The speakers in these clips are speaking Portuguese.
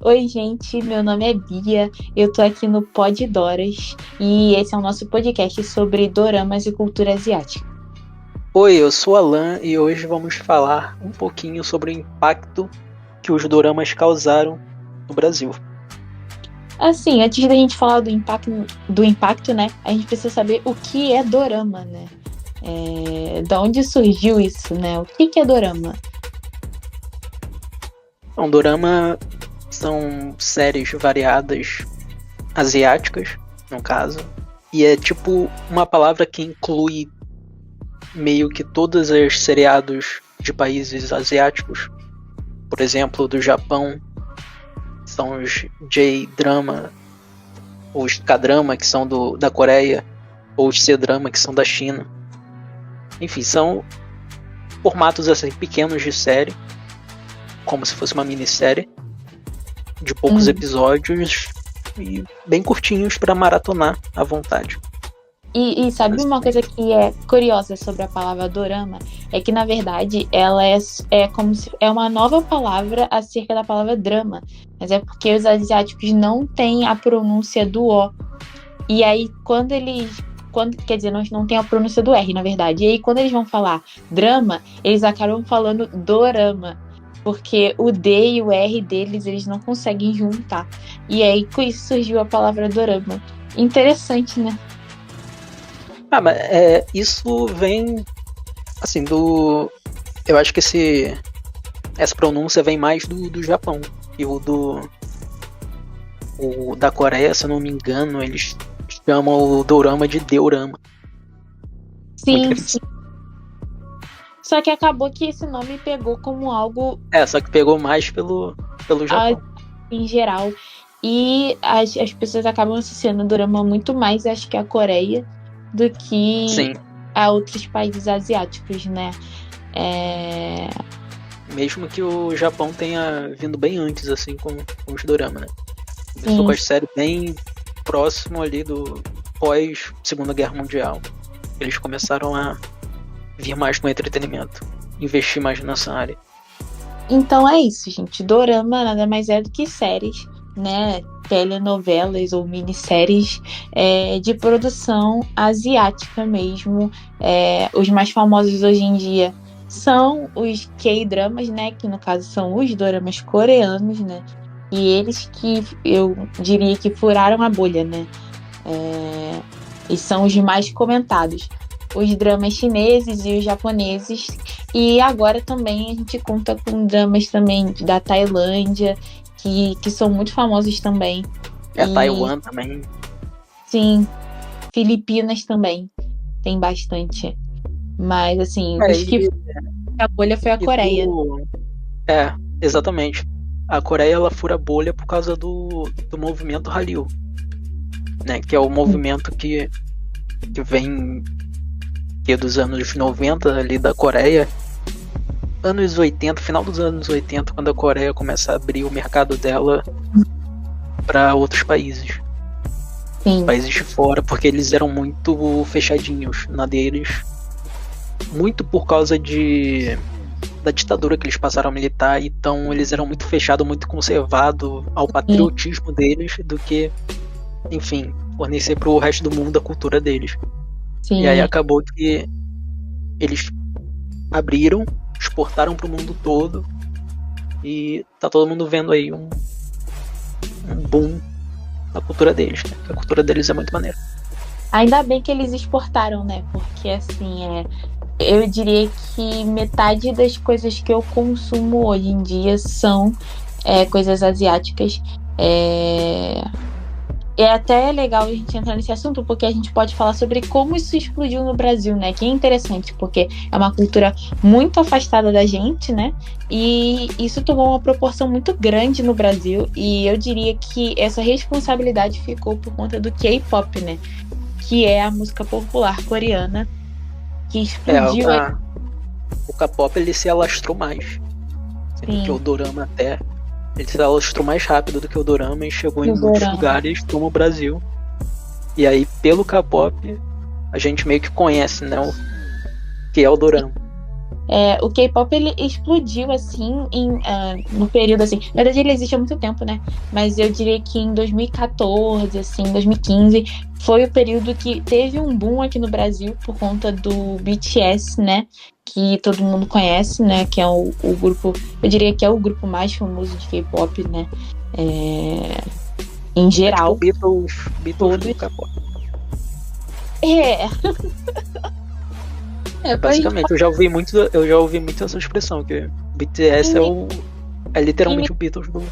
Oi, gente, meu nome é Bia, eu tô aqui no Pod Doras e esse é o nosso podcast sobre doramas e cultura asiática. Oi, eu sou Alan e hoje vamos falar um pouquinho sobre o impacto que os doramas causaram no Brasil. Assim, antes da gente falar do impacto, né, a gente precisa saber o que é dorama, né? Da onde surgiu isso, né? O que é dorama? Um dorama são séries variadas asiáticas, no caso, e é tipo uma palavra que inclui meio que todos os seriados de países asiáticos. Por exemplo, do Japão são os J-drama, os K-drama, que são da Coreia, ou os C-drama, que são da China. Enfim, são formatos assim pequenos de série, como se fosse uma minissérie de poucos episódios e bem curtinhos para maratonar à vontade. E sabe uma coisa que é curiosa sobre a palavra dorama? É que, na verdade, ela é como se é uma nova palavra acerca da palavra drama. Mas é porque os asiáticos não têm a pronúncia do O. E aí, quer dizer, não tem a pronúncia do R, na verdade. E aí, quando eles vão falar drama, eles acabam falando dorama. Porque o D e o R deles, eles não conseguem juntar. E aí, com isso surgiu a palavra dorama. Interessante, né? Mas isso vem assim do. Eu acho que essa pronúncia vem mais do Japão. E o da Coreia, se eu não me engano, eles chamam o dorama de deorama. Sim. Só que acabou que esse nome pegou como algo Só que pegou mais pelo Japão. Em geral. E as pessoas acabam associando o dorama muito mais, acho que a Coreia, do que Sim. a outros países asiáticos, né? Mesmo que o Japão tenha vindo bem antes, assim, com os dorama, né? Começou com as séries bem próximo ali do pós Segunda Guerra Mundial. Eles começaram a vir mais com entretenimento, investir mais nessa área. Então é isso, gente. Dorama nada mais é do que séries, né? Telenovelas ou minisséries de produção asiática mesmo. Os mais famosos hoje em dia são os K-dramas, né? Que no caso são os doramas coreanos, né? E eles que eu diria que furaram a bolha, né? E são os mais comentados. Os dramas chineses e os japoneses. E agora também a gente conta com dramas também da Tailândia, que são muito famosos também. Taiwan também. Sim, Filipinas também tem bastante. Mas assim, os que a bolha foi a Coreia. Exatamente. A Coreia ela fura a bolha por causa do movimento Hallyu, né? Que é o movimento que vem dos anos 90 ali da Coreia, anos 80, final dos anos 80, quando a Coreia começa a abrir o mercado dela para outros países. Sim. Países de fora, porque eles eram muito fechadinhos na deles, muito por causa da ditadura que eles passaram militar, então eles eram muito fechados, muito conservados ao patriotismo deles, do que, enfim, fornecer para o resto do mundo a cultura deles. Sim. E aí acabou que eles abriram, exportaram para o mundo todo e tá todo mundo vendo aí um boom na cultura deles, né? A cultura deles é muito maneira. Ainda bem que eles exportaram, né? Porque assim, eu diria que metade das coisas que eu consumo hoje em dia são coisas asiáticas. É até legal a gente entrar nesse assunto, porque a gente pode falar sobre como isso explodiu no Brasil, né? Que é interessante, porque é uma cultura muito afastada da gente, né? E isso tomou uma proporção muito grande no Brasil. E eu diria que essa responsabilidade ficou por conta do K-pop, né? Que é a música popular coreana que explodiu. O K-pop ele se alastrou mais do que o dorama até. Ele se alastrou mais rápido do que o dorama e chegou em muitos lugares como o Brasil. E aí, pelo K-pop, a gente meio que conhece, né, o que é o dorama. O K-pop ele explodiu assim no período assim. Na verdade ele existe há muito tempo, né? Mas eu diria que em 2014, assim, 2015 foi o período que teve um boom aqui no Brasil por conta do BTS, né? Que todo mundo conhece, né? Que é o grupo, eu diria que é o grupo mais famoso de K-pop, né? Em É tipo geral, Beatles do todos. K-pop. É, pra gente Basicamente, eu já ouvi muito essa expressão, que BTS em, é em literalmente o Beatles do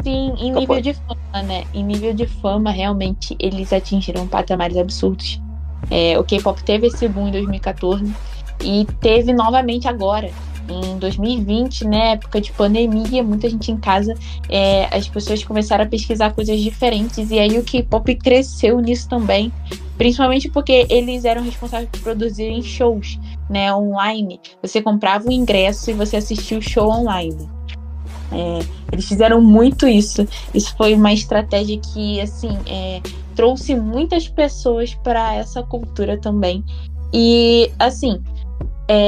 Sim, em nível K-pop. de fama, né? Em nível de fama, realmente, eles atingiram patamares absurdos. O K-pop teve esse boom em 2014 e teve novamente agora. Em 2020, né, época de pandemia, muita gente em casa, as pessoas começaram a pesquisar coisas diferentes e aí o K-pop cresceu nisso também, principalmente porque eles eram responsáveis por produzirem shows, né, online. Você comprava o ingresso e você assistia o show online. Eles fizeram muito isso. Isso foi uma estratégia que, assim, trouxe muitas pessoas para essa cultura também. E, assim,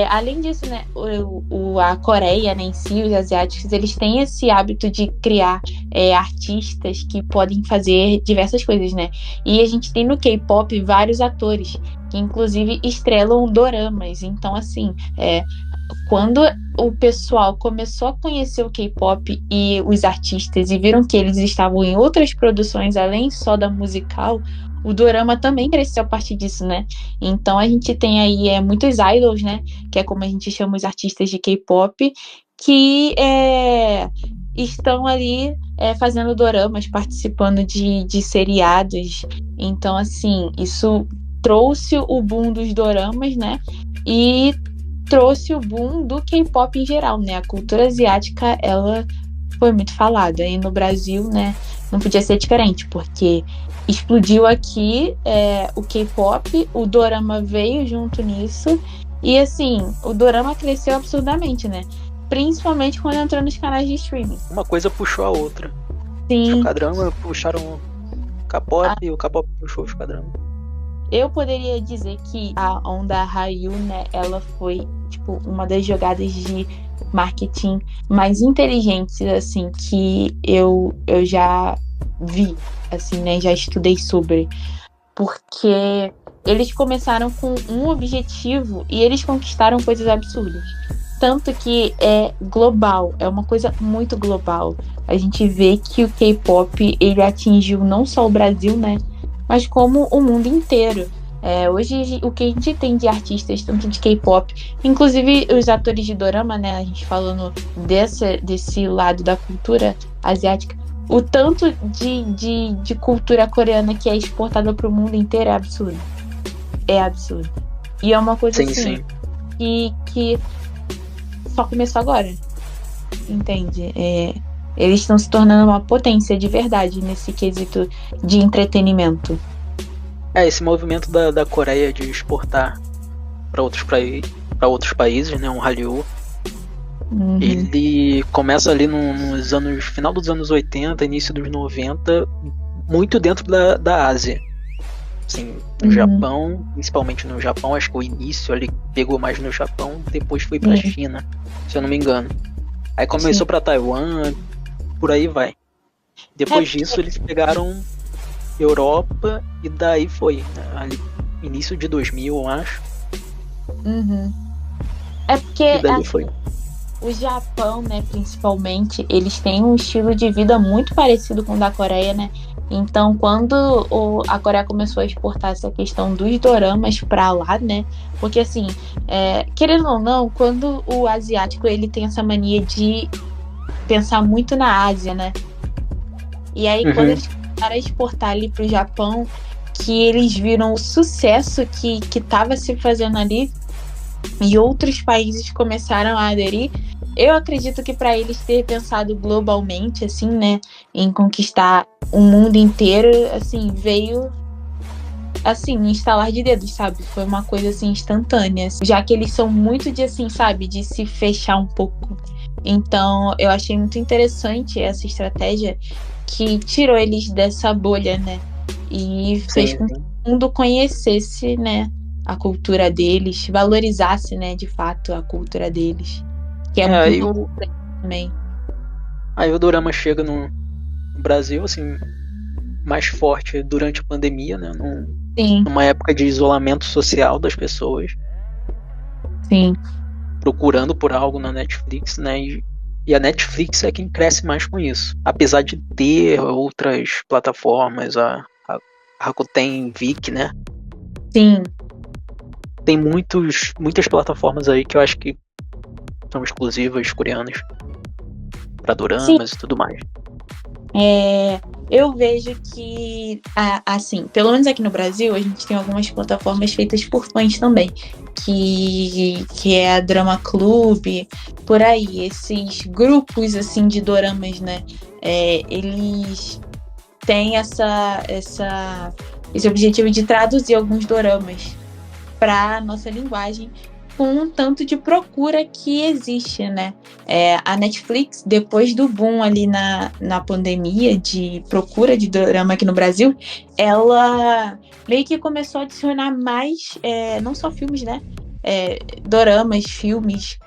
além disso, né, a Coreia, né, em si, os asiáticos, eles têm esse hábito de criar artistas que podem fazer diversas coisas, né? E a gente tem no K-pop vários atores que, inclusive, estrelam doramas. Então, assim, quando o pessoal começou a conhecer o K-pop e os artistas e viram que eles estavam em outras produções além só da musical, o dorama também cresceu a partir disso, né? Então a gente tem aí muitos idols, né? Que é como a gente chama os artistas de K-pop, que estão ali fazendo doramas, participando de seriados. Então, assim, isso trouxe o boom dos doramas, né? E trouxe o boom do K-pop em geral, né? A cultura asiática, ela foi muito falada. E no Brasil, né, não podia ser diferente, porque explodiu aqui o K-pop, o dorama veio junto nisso, e assim, o dorama cresceu absurdamente, né? Principalmente quando entrou nos canais de streaming. Uma coisa puxou a outra. Os Sim, K-drama puxaram o K-pop e o K-pop puxou os K-drama. eu poderia dizer que a onda Hallyu, né, ela foi, tipo, uma das jogadas de marketing mais inteligentes, assim, que eu já vi, assim, né, já estudei sobre. Porque eles começaram com um objetivo e eles conquistaram coisas absurdas. Tanto que é global, é uma coisa muito global. A gente vê que o K-pop, ele atingiu não só o Brasil, né, mas como o mundo inteiro. Hoje, o que a gente tem de artistas, tanto de K-pop, inclusive os atores de dorama, né? A gente falando desse lado da cultura asiática, o tanto de cultura coreana que é exportada para o mundo inteiro é absurdo. É absurdo. E é uma coisa Sim, assim sim. que só começou agora. Entende? Eles estão se tornando uma potência de verdade nesse quesito de entretenimento. Esse movimento da Coreia de exportar para outros países, né, um Hallyu, Uhum, ele começa ali nos anos, final dos anos 80, início dos 90, muito dentro da Ásia. Assim, no uhum, Japão, principalmente no Japão, acho que o início ali pegou mais no Japão, depois foi pra sim, China, se eu não me engano. Aí sim. começou pra Taiwan, por aí vai. É Depois porque, disso eles pegaram Europa e daí foi, né? Ali, início de 2000, eu acho, uhum. É porque e dali assim, foi. o Japão, né, principalmente, eles têm um estilo de vida muito parecido com o da Coreia, né? Então, quando a Coreia começou a exportar essa questão dos doramas pra lá, né? Porque assim, querendo ou não, quando o asiático ele tem essa mania de pensar muito na Ásia, né? E aí, quando Uhum. eles começaram a exportar ali pro Japão, que eles viram o sucesso que estava se fazendo ali, e outros países começaram a aderir. Eu acredito que para eles ter pensado globalmente, assim, né, em conquistar o mundo inteiro, assim, veio assim, instalar de dedos, sabe? Foi uma coisa assim instantânea, já que eles são muito de assim, sabe, de se fechar um pouco. Então, eu achei muito interessante essa estratégia que tirou eles dessa bolha, né? E fez Sim, com que sim. o mundo conhecesse, né, a cultura deles, valorizasse, né, de fato, a cultura deles. Que é muito Aí importante também. aí o dorama chega no Brasil, assim, mais forte durante a pandemia, né? Sim, Numa época de isolamento social das pessoas, sim. procurando por algo na Netflix, né? E a Netflix é quem cresce mais com isso. Apesar de ter outras plataformas, a Rakuten Viki, né? Sim. Tem muitas plataformas aí que eu acho que são exclusivas coreanas para Sim, doramas e tudo mais. eu vejo que, assim, pelo menos aqui no Brasil, a gente tem algumas plataformas feitas por fãs também, que é a Drama Club, por aí, esses grupos, assim, de doramas, né? Eles têm esse objetivo de traduzir alguns doramas para nossa linguagem com um tanto de procura que existe, né? A Netflix, depois do boom ali na pandemia de procura de dorama aqui no Brasil, ela meio que começou a adicionar mais, não só filmes, né? Doramas, filmes,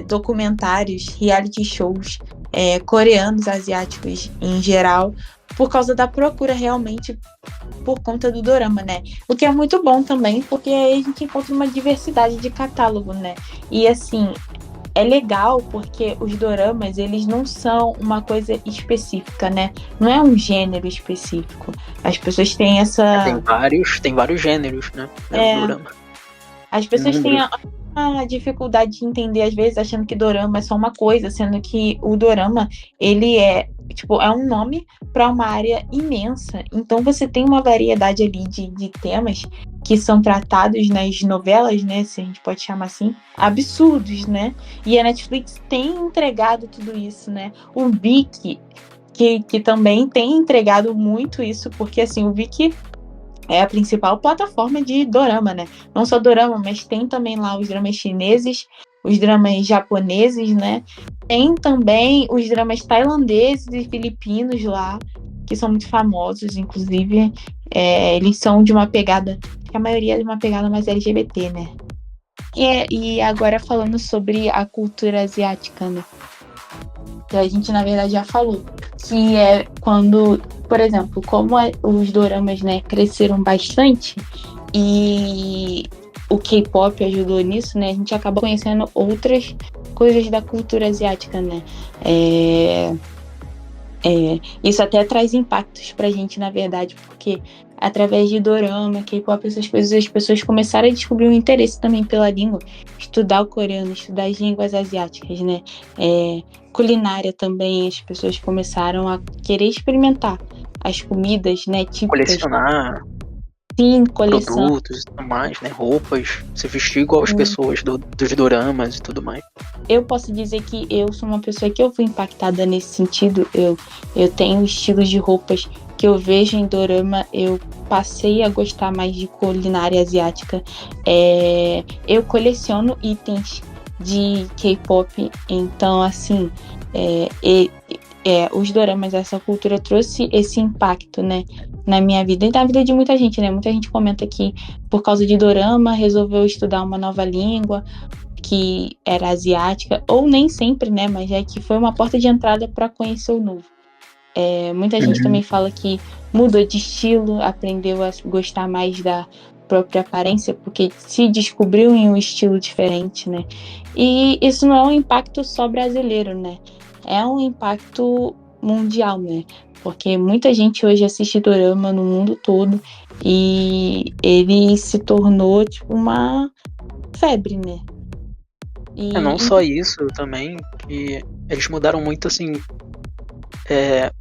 documentários, reality shows, coreanos, asiáticos em geral, por causa da procura realmente por conta do dorama, né? O que é muito bom também, porque aí a gente encontra uma diversidade de catálogo, né? E assim, é legal porque os doramas, eles não são uma coisa específica, né? Não é um gênero específico. As pessoas têm Tem essa. vários gêneros, né? No É, dorama. as pessoas têm Inúmeros. a dificuldade de entender, às vezes, achando que dorama é só uma coisa, sendo que o dorama, ele é um nome para uma área imensa. Então, você tem uma variedade ali de temas que são tratados nas novelas, né, se a gente pode chamar assim, absurdos, né? E a Netflix tem entregado tudo isso, né? O Viki, que também tem entregado muito isso, porque, assim, o Viki é a principal plataforma de dorama, né? Não só dorama, mas tem também lá os dramas chineses, os dramas japoneses, né? Tem também os dramas tailandeses e filipinos lá, que são muito famosos, inclusive. Eles são de uma pegada, a maioria é de uma pegada mais LGBT, né? E agora falando sobre a cultura asiática, né? Que a gente, na verdade, já falou. Que é quando, por exemplo, como os doramas, né, cresceram bastante e o K-pop ajudou nisso, né? A gente acaba conhecendo outras coisas da cultura asiática, né? Isso até traz impactos pra gente, na verdade, porque através de dorama, K-pop, essas coisas, as pessoas começaram a descobrir um interesse também pela língua, estudar o coreano, estudar as línguas asiáticas, né? Culinária também, as pessoas começaram a querer experimentar as comidas, né, típicas. Colecionar Sim, coleção. produtos e tudo mais, né? Roupas, se vestir igual as pessoas dos doramas e tudo mais. Eu posso dizer que eu sou uma pessoa que eu fui impactada nesse sentido. Eu tenho estilos de roupas que eu vejo em dorama, eu passei a gostar mais de culinária asiática. Eu coleciono itens de K-pop, então assim, os doramas, essa cultura trouxe esse impacto, né, na minha vida e na vida de muita gente, né? Muita gente comenta que por causa de dorama resolveu estudar uma nova língua que era asiática, ou nem sempre, né? Mas é que foi uma porta de entrada para conhecer o novo. Muita gente também fala que mudou de estilo, aprendeu a gostar mais da própria aparência, porque se descobriu em um estilo diferente, né? E isso não é um impacto só brasileiro, né? É um impacto mundial, né? Porque muita gente hoje assiste dorama no mundo todo e ele se tornou tipo uma febre, né? Não E só isso também, que eles mudaram muito, assim,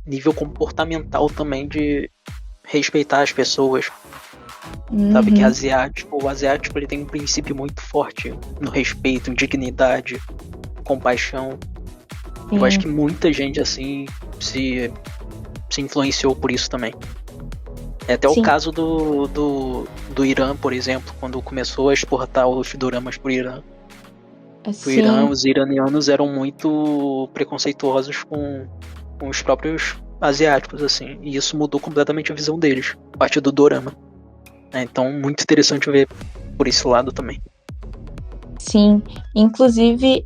nível comportamental também de respeitar as pessoas. Sabe que o asiático ele tem um princípio muito forte no respeito, em dignidade, compaixão. Eu acho que muita gente, assim, se influenciou por isso também. É até o sim, caso do Irã, por exemplo, quando começou a exportar os doramas pro Irã. Pro Irã, assim, os iranianos eram muito preconceituosos com os próprios asiáticos, assim. E isso mudou completamente a visão deles, a partir do dorama. né? Então, muito interessante ver por esse lado também. Sim, inclusive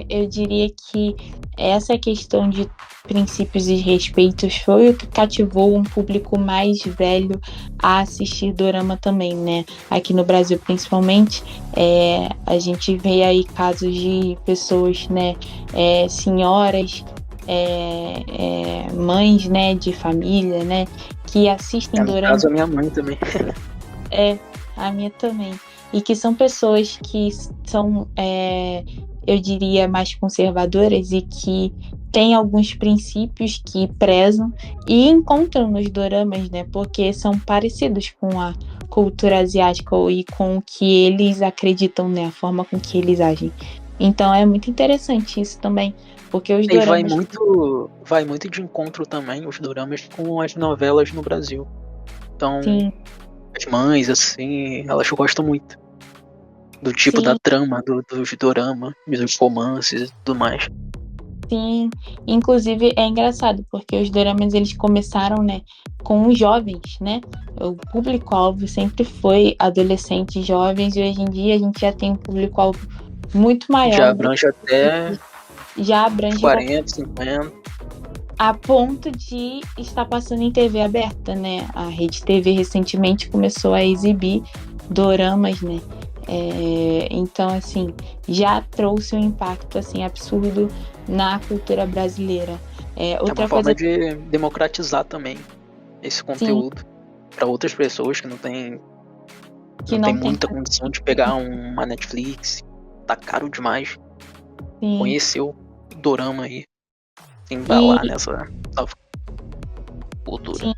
eu diria que essa questão de princípios e respeitos foi o que cativou um público mais velho a assistir dorama também, né? Aqui no Brasil, principalmente, a gente vê aí casos de pessoas, né, senhoras, mães, né, de família, né, que assistem No dorama. caso, a minha mãe também. A minha também. E que são pessoas que são, eu diria, mais conservadoras e que têm alguns princípios que prezam e encontram nos doramas, né? Porque são parecidos com a cultura asiática e com o que eles acreditam, né? A forma com que eles agem. Então é muito interessante isso também, porque os E vai doramas... muito de encontro também, os doramas, com as novelas no Brasil. Então, Sim, as mães, assim, elas gostam muito do tipo da sim. trama, dos dorama, dos romances e tudo mais. Sim, inclusive é engraçado, porque os doramas eles começaram, né, com os jovens, né? O público-alvo sempre foi adolescentes, jovens, e hoje em dia a gente já tem um público-alvo muito Já maior do abrange até que já abrange 40, 50. a ponto de estar passando em TV aberta, né? A Rede TV recentemente começou a exibir doramas, né? Então, assim, já trouxe um impacto assim absurdo na cultura brasileira. É uma Outra forma coisa, de democratizar também esse sim, conteúdo para outras pessoas que não tem, que não tem não tem, muita condição de pegar uma Netflix. Tá caro demais. sim. Conhecer o dorama aí, E, embalar nessa nova cultura. sim,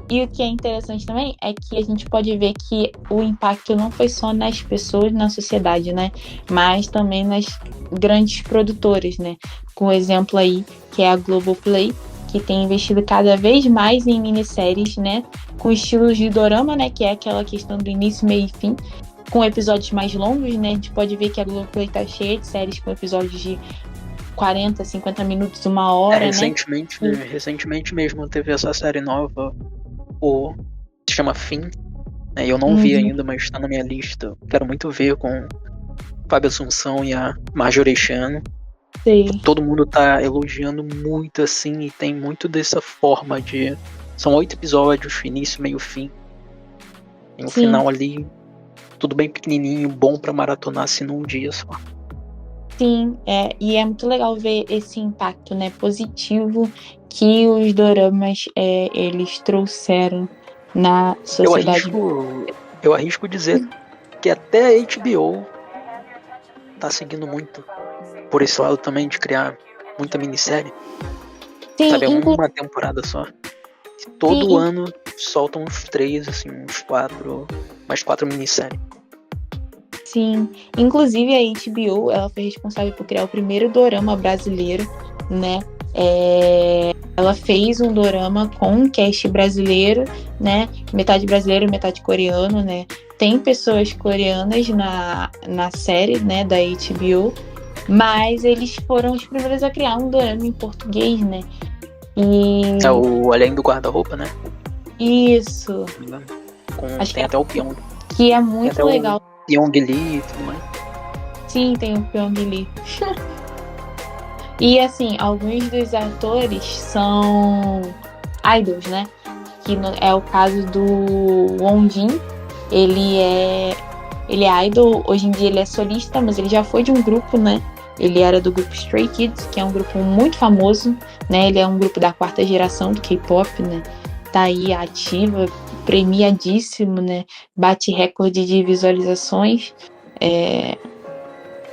e o que é interessante também é que a gente pode ver que o impacto não foi só nas pessoas, na sociedade, né? Mas também nas grandes produtoras, né? Com o exemplo aí, que é a Globoplay, que tem investido cada vez mais em minisséries, né? Com estilos de dorama, né? Que é aquela questão do início, meio e fim, com episódios mais longos, né? A gente pode ver que a Globoplay tá cheia de séries com episódios de 40, 50 minutos, uma hora, né? Recentemente mesmo teve essa série nova, se chama Fim, né? Eu não vi Uhum, ainda, mas tá na minha lista. Quero muito ver com Fábio Assunção e a Marjorie Chan. sei. Todo mundo tá elogiando muito assim, e tem muito dessa forma de. São 8 episódios, início, meio, fim. Tem um Sim, final ali, tudo bem pequenininho, bom pra maratonar assim num dia só. sim, e é muito legal ver esse impacto, né, positivo que os doramas eles trouxeram na Eu sociedade. arrisco, eu arrisco dizer que até a HBO tá seguindo muito por esse lado também de criar muita minissérie. Sim, Sabe, é uma temporada só. Todo sim, ano soltam uns 3, assim, uns 4, mais 4 minisséries. sim. Inclusive a HBO, ela foi responsável por criar o primeiro dorama brasileiro, né? Ela fez um dorama com um cast brasileiro, né? Metade brasileiro, metade coreano, né? Tem pessoas coreanas na série, né, da HBO, mas eles foram os primeiros a criar um dorama em português, né? É E o Além do Guarda-Roupa, né? isso, Se não me engano. acho Tem até o Pyong. que é Tem muito até o legal. Pyong Lee e tudo mais. Sim, tem o Pyong Lee. E assim, alguns dos atores são idols, né? É o caso do Won Jin. Ele é, ele é idol, hoje em dia ele é solista, mas ele já foi de um grupo, né? Ele era do grupo Stray Kids, que é um grupo muito famoso, né? Ele é um grupo da quarta geração do K-pop, né? Tá aí ativa, premiadíssimo, né? Bate recorde de visualizações.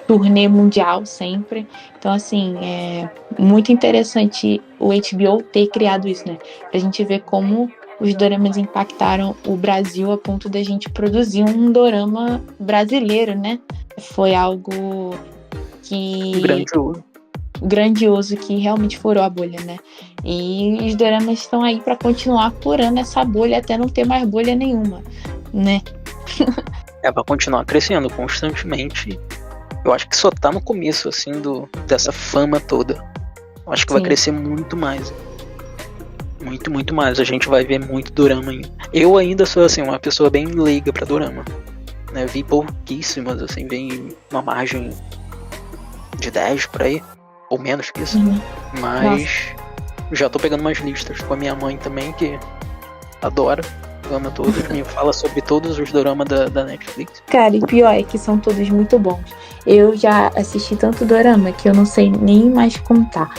Turnê mundial sempre. Então, assim, é muito interessante o HBO ter criado isso, né? Pra gente ver como os doramas impactaram o Brasil a ponto da gente produzir um dorama brasileiro, né? Foi algo que Grandioso. grandioso que realmente furou a bolha, né? E os doramas estão aí para continuar furando essa bolha até não ter mais bolha nenhuma, né? Vai continuar crescendo constantemente. Eu acho que só tá no começo, assim, dessa fama toda. Eu acho que vai Sim. crescer muito mais. Muito, muito mais. A gente vai ver muito dorama ainda. Eu ainda sou, assim, uma pessoa bem leiga pra dorama. Né? Vi pouquíssimas, assim, vi uma margem de 10 por aí. Ou menos que isso. Mas já tô pegando umas listas com a minha mãe também, que adora. Ama todos. Me fala sobre todos os doramas da Netflix. Cara, e pior é que são todos muito bons. Eu já assisti tanto dorama que eu não sei nem mais contar.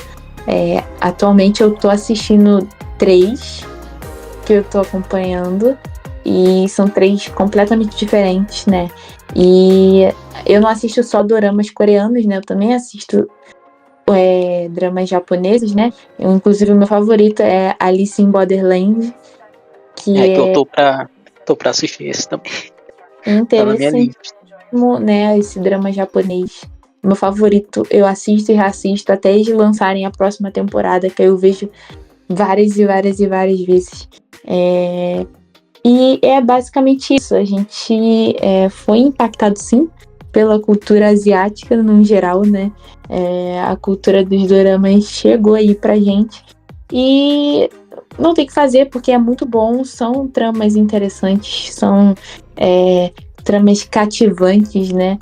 Atualmente eu tô assistindo 3 que eu tô acompanhando. E são 3 completamente diferentes, né? E eu não assisto só doramas coreanos, né? Eu também assisto dramas japoneses, né? Inclusive o meu favorito é Alice in Borderland, que Que eu é tô pra assistir esse também. Tá na minha interessantíssimo, lista. né? Esse drama japonês. Meu favorito, eu assisto e reassisto até eles lançarem a próxima temporada, que eu vejo várias e várias e várias vezes. E é basicamente isso. A gente foi impactado, sim, pela cultura asiática no geral, né? A cultura dos doramas chegou aí pra gente. E não tem o que fazer, porque é muito bom. São tramas interessantes, são tramas cativantes, né?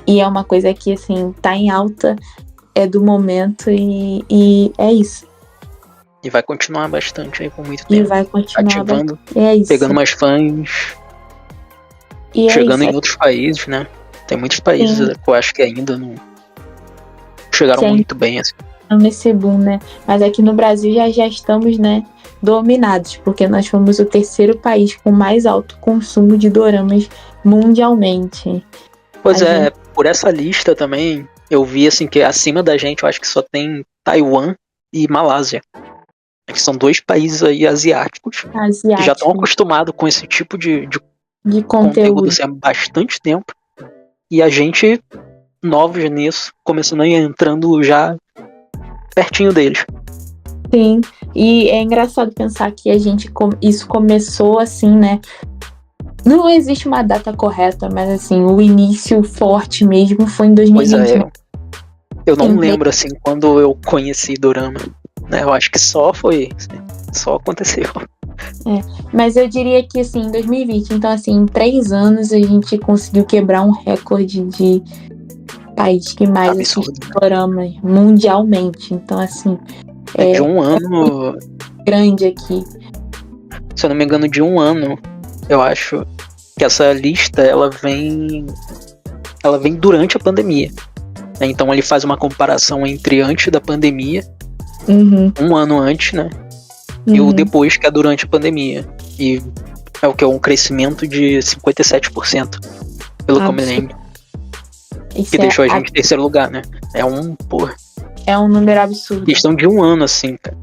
E é uma coisa que, assim, tá em alta, é do momento e é isso. E vai continuar bastante aí por muito E tempo. vai continuar. Ativando, É isso. pegando mais fãs, E chegando é em isso. outros países, né? Tem muitos países Sim. que eu acho que ainda não chegaram Que muito bem, assim. nesse boom, né? Mas aqui no Brasil já estamos, né, dominados, porque nós fomos o terceiro país com mais alto consumo de doramas mundialmente. Pois A é, gente... por essa lista também, eu vi, assim, que acima da gente, eu acho que só tem Taiwan e Malásia. Que são 2 países aí asiáticos que já estão asiático acostumados com esse tipo de de conteúdo conteúdo. assim, há bastante tempo. E a gente, novos nisso, começando a ir entrando já pertinho deles. Sim, e é engraçado pensar que isso começou assim, né? Não existe uma data correta, mas assim, o início forte mesmo foi em Pois 2020, é, né? eu não lembro assim quando eu conheci Dorama. Né? Eu acho que só aconteceu. Mas eu diria que assim, em 2020, então assim, em 3 anos a gente conseguiu quebrar um recorde de país que mais assiste Absurdo, né? doramas mundialmente. Então assim, De um ano, grande aqui. se eu não me engano, de um ano, eu acho que essa lista ela vem durante a pandemia. Então ele faz uma comparação entre antes da pandemia, um ano antes, né? E o depois, que é durante a pandemia. E é o que? Um crescimento de 57%, pelo que eu me lembro. Que deixou a gente em terceiro lugar, né? É um número absurdo. Questão de um ano, assim, cara.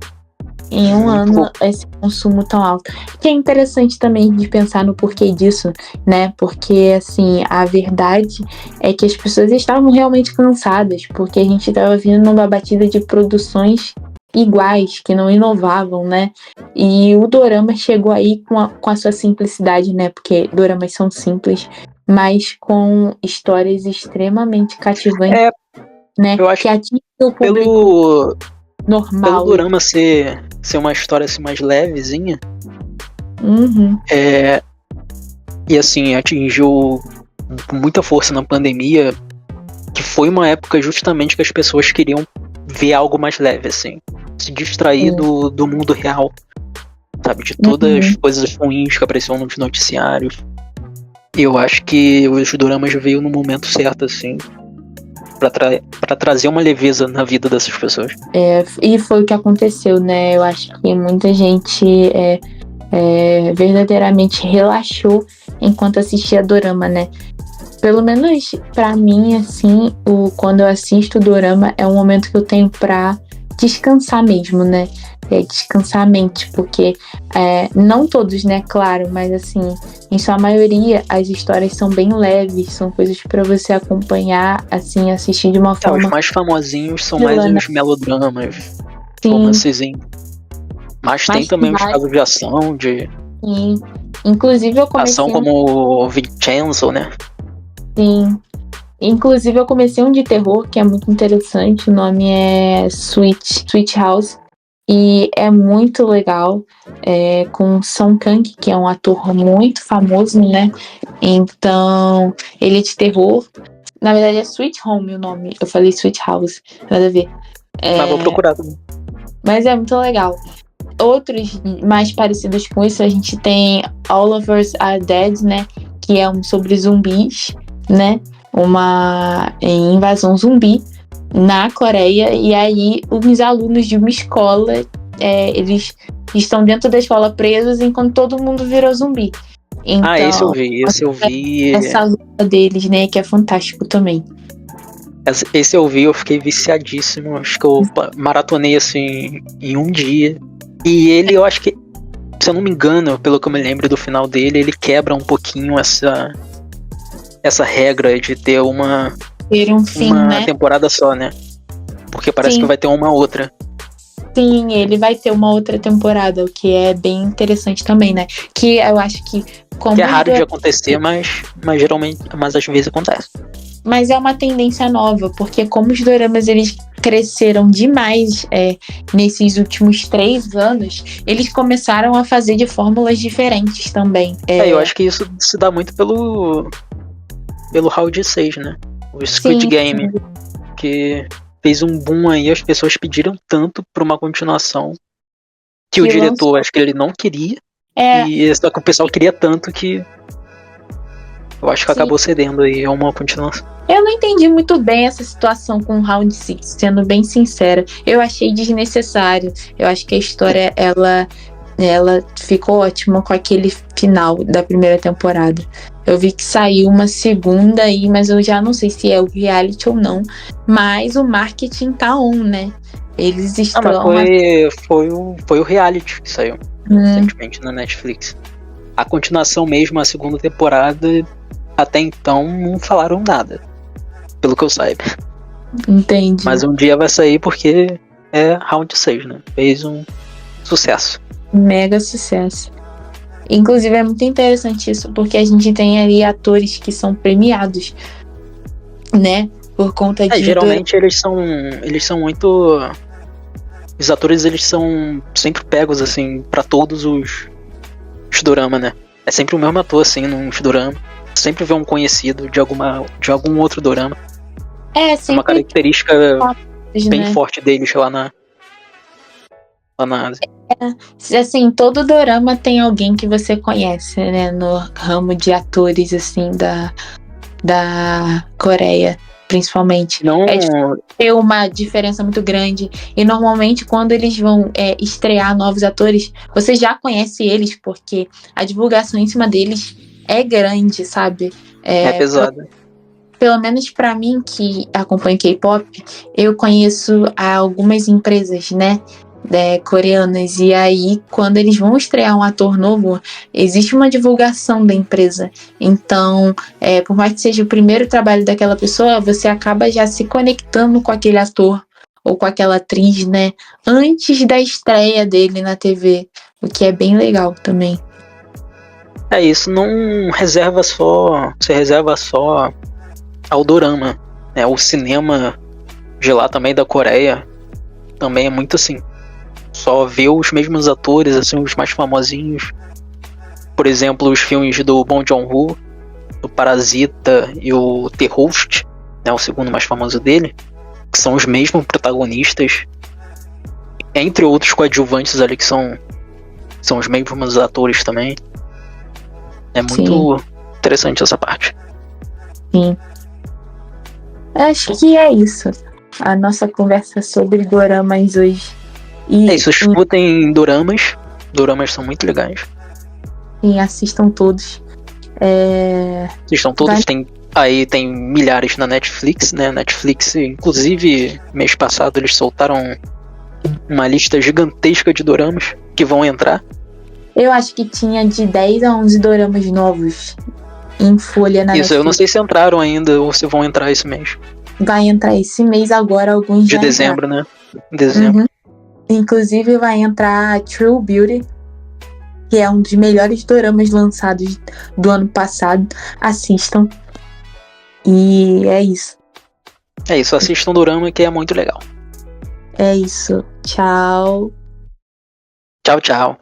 Em um ano, esse consumo tão alto. Que é interessante também de pensar no porquê disso, né? Porque, assim, a verdade é que as pessoas estavam realmente cansadas, porque a gente estava vindo numa batida de produções iguais, que não inovavam, né? E o dorama chegou aí com a sua simplicidade, né? Porque doramas são simples, mas com histórias extremamente cativantes, né? Eu acho que atingem o público pelo normal. dorama ser uma história assim, mais levezinha, e assim, atingiu com muita força na pandemia, que foi uma época justamente que as pessoas queriam ver algo mais leve, assim, se distrair do mundo real, sabe, de todas as coisas ruins que apareciam nos noticiários. E eu acho que os doramas veio no momento certo, assim, pra trazer uma leveza na vida dessas pessoas. E foi o que aconteceu, né? Eu acho que muita gente verdadeiramente relaxou enquanto assistia dorama, né? Pelo menos pra mim, assim, quando eu assisto dorama é um momento que eu tenho pra descansar mesmo, né? Descansar a mente, porque não todos, né, claro, mas assim, em sua maioria as histórias são bem leves, são coisas pra você acompanhar, assim, assistir de uma forma... Os mais famosinhos são mais os melodramas, romancezinho. Mas tem também os casos de ação, Sim. Inclusive eu comecei... ação como Vincenzo, né? Sim. Inclusive eu comecei um de terror que é muito interessante, o nome é Sweet House, E é muito legal, com Song Kang, que é um ator muito famoso, né? Então, ele é de terror. Na verdade é Sweet Home o nome. Eu falei Sweet House, nada a ver. Mas vou procurar também. Mas é muito legal. Outros mais parecidos com isso, a gente tem All of Us Are Dead, né? Que é um sobre zumbis, né? Uma invasão zumbi na Coreia. E aí, os alunos de uma escola, eles estão dentro da escola presos enquanto todo mundo virou zumbi. Então, esse eu vi. Essa luta deles, né? Que é fantástico também. Esse eu vi, eu fiquei viciadíssimo. Acho que eu maratonei assim em um dia. E ele, eu acho que, se eu não me engano, pelo que eu me lembro do final dele, ele quebra um pouquinho essa regra de ter uma Fim, né? temporada só, né? Porque parece que vai ter uma outra. Sim, ele vai ter uma outra temporada, o que é bem interessante também, né? Que eu acho que... Que é raro de acontecer, mas geralmente, mas às vezes acontece. Mas é uma tendência nova, porque como os doramas eles cresceram demais nesses últimos 3 anos, eles começaram a fazer de fórmulas diferentes também. Eu acho que isso se dá muito pelo Round 6, né? O Squid Game, que fez um boom aí, as pessoas pediram tanto pra uma continuação que o diretor, acho que ele não queria, e só que o pessoal queria tanto que eu acho que acabou cedendo aí a uma continuação. Eu não entendi muito bem essa situação com o Round 6, sendo bem sincera. Eu achei desnecessário. Eu acho que a história, ela ficou ótima com aquele final da primeira temporada. Eu vi que saiu uma segunda aí, mas eu já não sei se é o reality ou não. Mas o marketing tá on, né? Eles estão... mas foi o reality que saiu recentemente na Netflix. A continuação mesmo, a segunda temporada, até então não falaram nada, pelo que eu saiba. Entendi. Mas um dia vai sair porque é Round 6, né? Fez um sucesso. Mega sucesso. Inclusive é muito interessante isso, porque a gente tem ali atores que são premiados, né? Por conta de... Geralmente eles são muito... Os atores, eles são sempre pegos, assim, pra todos os dorama, né? É sempre o mesmo ator, assim, num dorama. Sempre vê um conhecido de algum outro dorama. Sempre uma característica bem forte deles lá na Ásia. Assim, todo dorama tem alguém que você conhece, né? No ramo de atores, assim, da Coreia, principalmente. Não... Tem uma diferença muito grande. E normalmente, quando eles vão estrear novos atores, você já conhece eles, porque a divulgação em cima deles é grande, sabe? É pesada. Pelo menos pra mim, que acompanho K-pop, eu conheço algumas empresas, né? Coreanas, e aí quando eles vão estrear um ator novo, existe uma divulgação da empresa. Então, por mais que seja o primeiro trabalho daquela pessoa, você acaba já se conectando com aquele ator ou com aquela atriz, né, antes da estreia dele na TV, o que é bem legal também. Isso não reserva só, se reserva só ao dorama, né? O cinema de lá também da Coreia também é muito assim. Só ver os mesmos atores, assim, os mais famosinhos. Por exemplo, os filmes do Bong Joon-ho, do Parasita e o The Host, né, o segundo mais famoso dele, que são os mesmos protagonistas, entre outros coadjuvantes ali que são os mesmos atores também. É muito interessante essa parte. Sim. Acho que é isso. A nossa conversa sobre doramas hoje. Isso, escutem doramas. Doramas são muito legais. Sim, assistam todos. Assistam todos. Tem milhares na Netflix, né? Netflix, inclusive, mês passado eles soltaram uma lista gigantesca de doramas que vão entrar. Eu acho que tinha de 10 a 11 doramas novos em folha na Netflix. Isso, eu não sei se entraram ainda ou se vão entrar esse mês. Vai entrar esse mês agora, alguns de dezembro, né? Dezembro. Inclusive vai entrar True Beauty, que é um dos melhores doramas lançados do ano passado. Assistam. E é isso. Assistam dorama, que é muito legal. É isso. Tchau. Tchau, tchau.